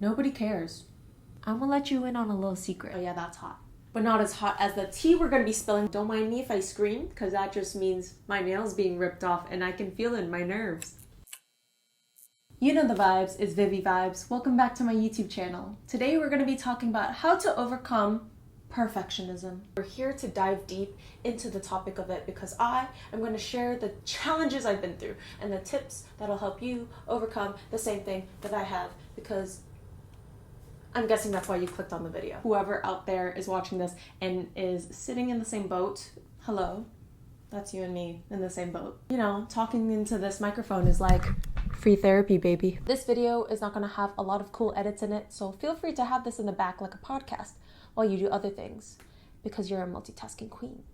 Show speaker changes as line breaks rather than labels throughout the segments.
Nobody cares. I'm gonna let you in on a little secret. Oh yeah, that's hot. But not as hot as the tea we're gonna be spilling. Don't mind me if I scream, because that just means my nails being ripped off and I can feel it in my nerves. You know the vibes, it's Vivi Vibes. Welcome back to my YouTube channel. Today we're gonna be talking about how to overcome perfectionism. We're here to dive deep into the topic of it because I am going to share the challenges I've been through and the tips that'll help you overcome the same thing that I have, because I'm guessing that's why you clicked on the video. Whoever out there is watching this and is sitting in the same boat, hello, that's you and me in the same boat. You know, talking into this microphone is like free therapy, baby. This video is not going to have a lot of cool edits in it, so feel free to have this in the back like a podcast while you do other things, because you're a multitasking queen.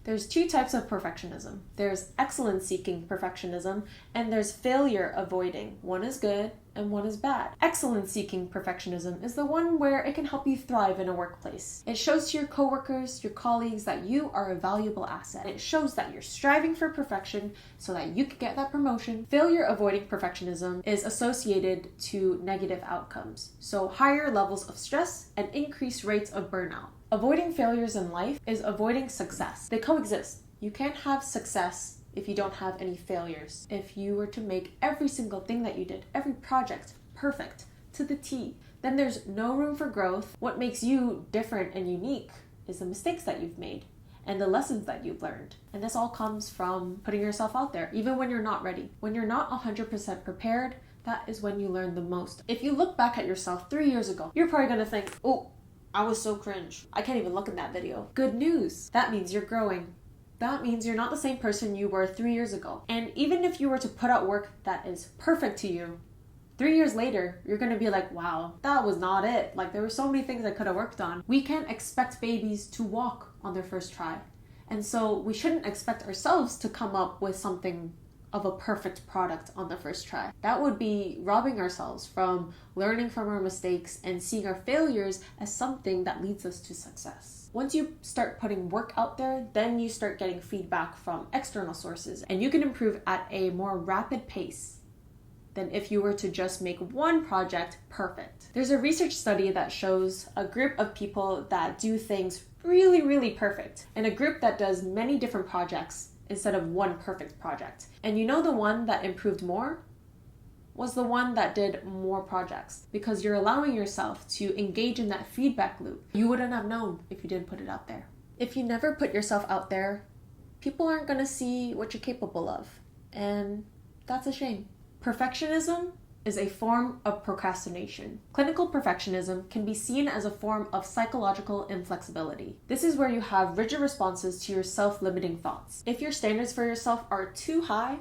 There's two types of perfectionism. There's excellence-seeking perfectionism, and there's failure-avoiding. One is good, and one is bad. Excellence-seeking perfectionism is the one where it can help you thrive in a workplace. It shows to your coworkers, your colleagues, that you are a valuable asset. It shows that you're striving for perfection so that you can get that promotion. Failure-avoiding perfectionism is associated to negative outcomes, so higher levels of stress and increased rates of burnout. Avoiding failures in life is avoiding success. They coexist. You can't have success if you don't have any failures. If you were to make every single thing that you did, every project, perfect, to the T, then there's no room for growth. What makes you different and unique is the mistakes that you've made and the lessons that you've learned. And this all comes from putting yourself out there, even when you're not ready. When you're not 100% prepared, that is when you learn the most. If you look back at yourself 3 years ago, you're probably gonna think, oh, I was so cringe. I can't even look in that video. Good news. That means you're growing. That means you're not the same person you were 3 years ago. And even if you were to put out work that is perfect to you, 3 years later, you're gonna be like, wow, that was not it. Like, there were so many things I could have worked on. We can't expect babies to walk on their first try. And so we shouldn't expect ourselves to come up with something of a perfect product on the first try. That would be robbing ourselves from learning from our mistakes and seeing our failures as something that leads us to success. Once you start putting work out there, then you start getting feedback from external sources, and you can improve at a more rapid pace than if you were to just make one project perfect. There's a research study that shows a group of people that do things really, really perfect, and a group that does many different projects instead of one perfect project. And you know, the one that improved more was the one that did more projects, because you're allowing yourself to engage in that feedback loop. You wouldn't have known if you didn't put it out there. If you never put yourself out there, people aren't gonna see what you're capable of, and that's a shame. Perfectionism is a form of procrastination. Clinical perfectionism can be seen as a form of psychological inflexibility. This is where you have rigid responses to your self-limiting thoughts. If your standards for yourself are too high,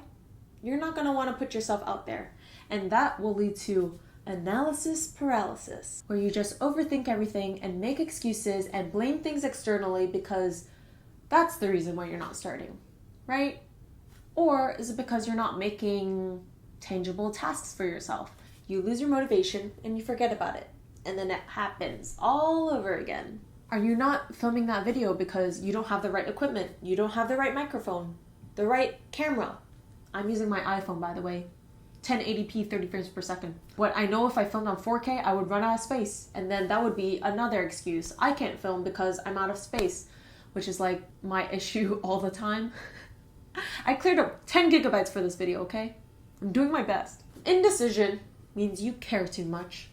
you're not going to want to put yourself out there. And that will lead to analysis paralysis, where you just overthink everything and make excuses and blame things externally because that's the reason why you're not starting, right? Or is it because you're not making tangible tasks for yourself? You lose your motivation and you forget about it, and then it happens all over again. Are you not filming that video because you don't have the right equipment, you don't have the right microphone, the right camera? I'm using my iPhone, by the way, 1080p 30 frames per second. What I know, if I filmed on 4K, I would run out of space, and then that would be another excuse. I can't film because I'm out of space, which is like my issue all the time. I cleared up 10 gigabytes for this video, okay? I'm doing my best. Indecision means you care too much.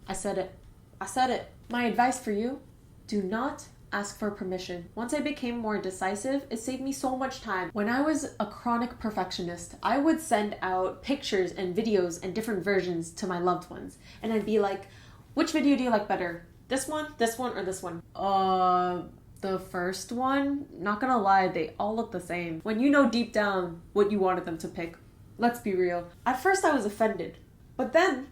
I said it. My advice for you, do not ask for permission. Once I became more decisive, it saved me so much time. When I was a chronic perfectionist, I would send out pictures and videos and different versions to my loved ones. And I'd be like, which video do you like better? This one, or this one? The first one? Not gonna lie, they all look the same. When you know deep down what you wanted them to pick. Let's be real. At first I was offended, but then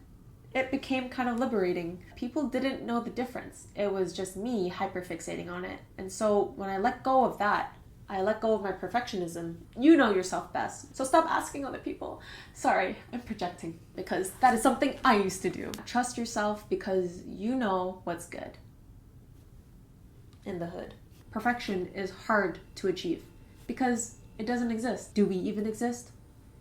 it became kind of liberating. People didn't know the difference. It was just me hyperfixating on it. And so when I let go of that, I let go of my perfectionism. You know yourself best, so stop asking other people. Sorry, I'm projecting, because that is something I used to do. Trust yourself, because you know what's good in the hood. Perfection is hard to achieve because it doesn't exist. Do we even exist?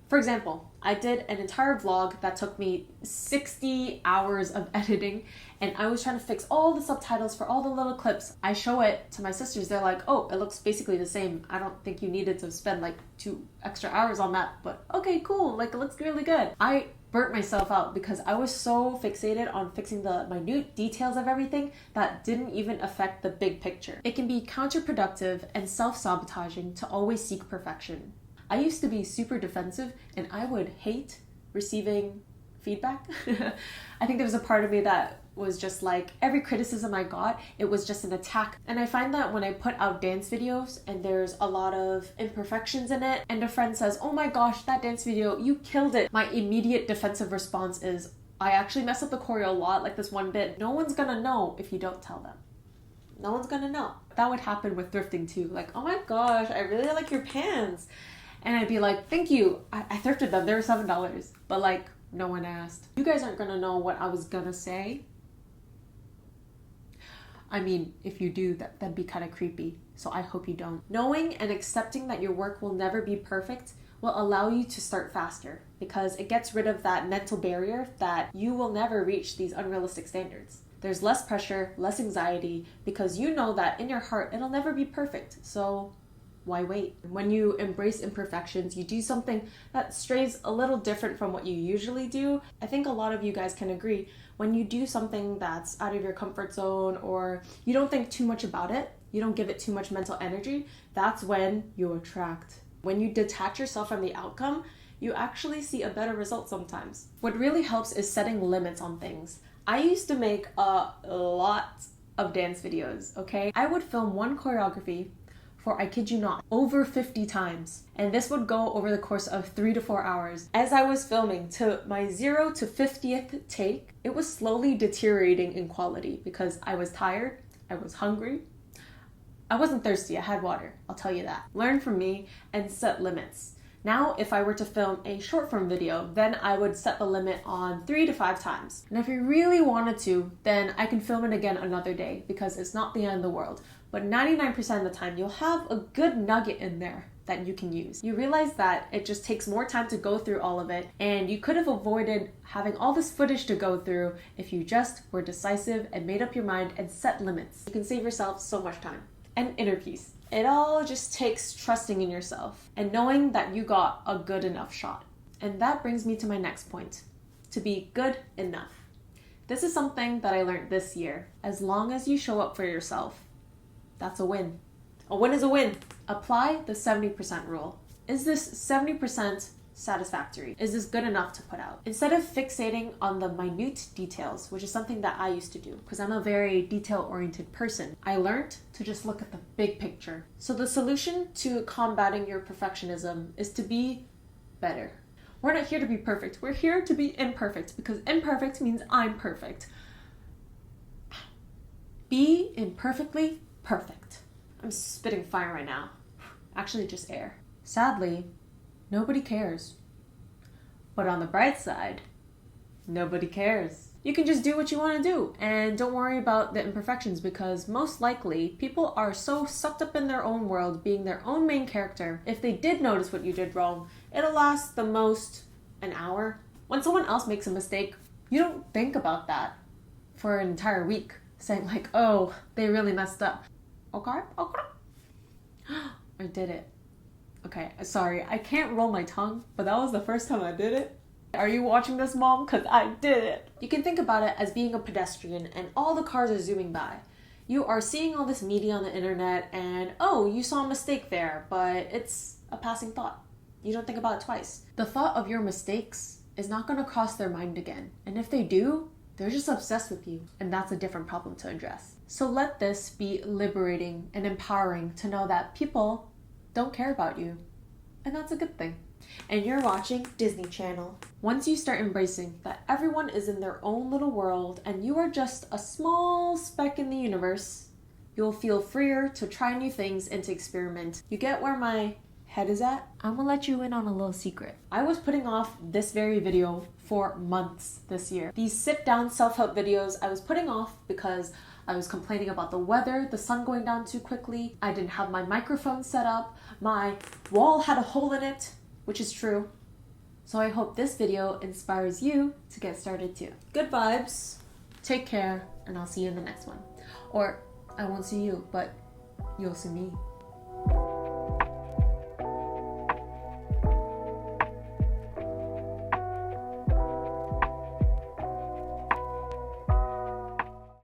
For example, I did an entire vlog that took me 60 hours of editing, and I was trying to fix all the subtitles for all the little clips. I show it to my sisters. They're like, oh, it looks basically the same. I don't think you needed to spend like 2 extra hours on that, but okay, cool. Like, it looks really good. I burnt myself out because I was so fixated on fixing the minute details of everything that didn't even affect the big picture. It can be counterproductive and self-sabotaging to always seek perfection. I used to be super defensive and I would hate receiving feedback. I think there was a part of me that was just like, every criticism I got, it was just an attack. And I find that when I put out dance videos and there's a lot of imperfections in it, and a friend says, oh my gosh, that dance video, you killed it, my immediate defensive response is, I actually mess up the choreo a lot, like this one bit. No one's gonna know if you don't tell them. No one's gonna know. That would happen with thrifting too. Like, oh my gosh, I really like your pants. And I'd be like, thank you. I thrifted them. They were $7. But like, no one asked. You guys aren't gonna know what I was gonna say. I mean, if you do, that'd be kind of creepy. So I hope you don't. Knowing and accepting that your work will never be perfect will allow you to start faster, because it gets rid of that mental barrier that you will never reach these unrealistic standards. There's less pressure, less anxiety, because you know that in your heart, it'll never be perfect. So why wait? When you embrace imperfections, you do something that strays a little different from what you usually do. I think a lot of you guys can agree, when you do something that's out of your comfort zone, or you don't think too much about it, you don't give it too much mental energy, that's when you attract. When you detach yourself from the outcome, you actually see a better result sometimes. What really helps is setting limits on things. I used to make a lot of dance videos, okay? I would film one choreography for, I kid you not, over 50 times. And this would go over the course of 3 to 4 hours. As I was filming, to my 0 to 50th take, it was slowly deteriorating in quality because I was tired, I was hungry, I wasn't thirsty, I had water, I'll tell you that. Learn from me and set limits. Now, if I were to film a short form video, then I would set the limit on 3 to 5 times. And if you really wanted to, then I can film it again another day because it's not the end of the world. But 99% of the time, you'll have a good nugget in there that you can use. You realize that it just takes more time to go through all of it, and you could have avoided having all this footage to go through if you just were decisive and made up your mind and set limits. You can save yourself so much time and inner peace. It all just takes trusting in yourself and knowing that you got a good enough shot. And that brings me to my next point, to be good enough. This is something that I learned this year. As long as you show up for yourself, that's a win. A win is a win. Apply the 70% rule. Is this 70% satisfactory? Is this good enough to put out? Instead of fixating on the minute details, which is something that I used to do because I'm a very detail-oriented person, I learned to just look at the big picture. So the solution to combating your perfectionism is to be better. We're not here to be perfect. We're here to be imperfect, because imperfect means I'm perfect. Be imperfectly perfect. I'm spitting fire right now. Actually, just air. Sadly, nobody cares. But on the bright side, nobody cares. You can just do what you want to do and don't worry about the imperfections, because most likely people are so sucked up in their own world, being their own main character. If they did notice what you did wrong, it'll last the most an hour. When someone else makes a mistake, you don't think about that for an entire week, saying like, oh, they really messed up. Okay. I did it. Okay, sorry, I can't roll my tongue, but that was the first time I did it. Are you watching this, Mom? Because I did it. You can think about it as being a pedestrian and all the cars are zooming by. You are seeing all this media on the internet and, oh, you saw a mistake there, but it's a passing thought. You don't think about it twice. The thought of your mistakes is not going to cross their mind again. And if they do, they're just obsessed with you, and that's a different problem to address. So let this be liberating and empowering to know that people don't care about you, and that's a good thing. And you're watching Disney Channel. Once you start embracing that everyone is in their own little world and you are just a small speck in the universe, you'll feel freer to try new things and to experiment. You get where my head is at? I'm gonna let you in on a little secret. I was putting off this very video for months this year. These sit-down self-help videos I was putting off because I was complaining about the weather, the sun going down too quickly. I didn't have my microphone set up. My wall had a hole in it, which is true. So I hope this video inspires you to get started too. Good vibes. Take care, and I'll see you in the next one. Or I won't see you, but you'll see me.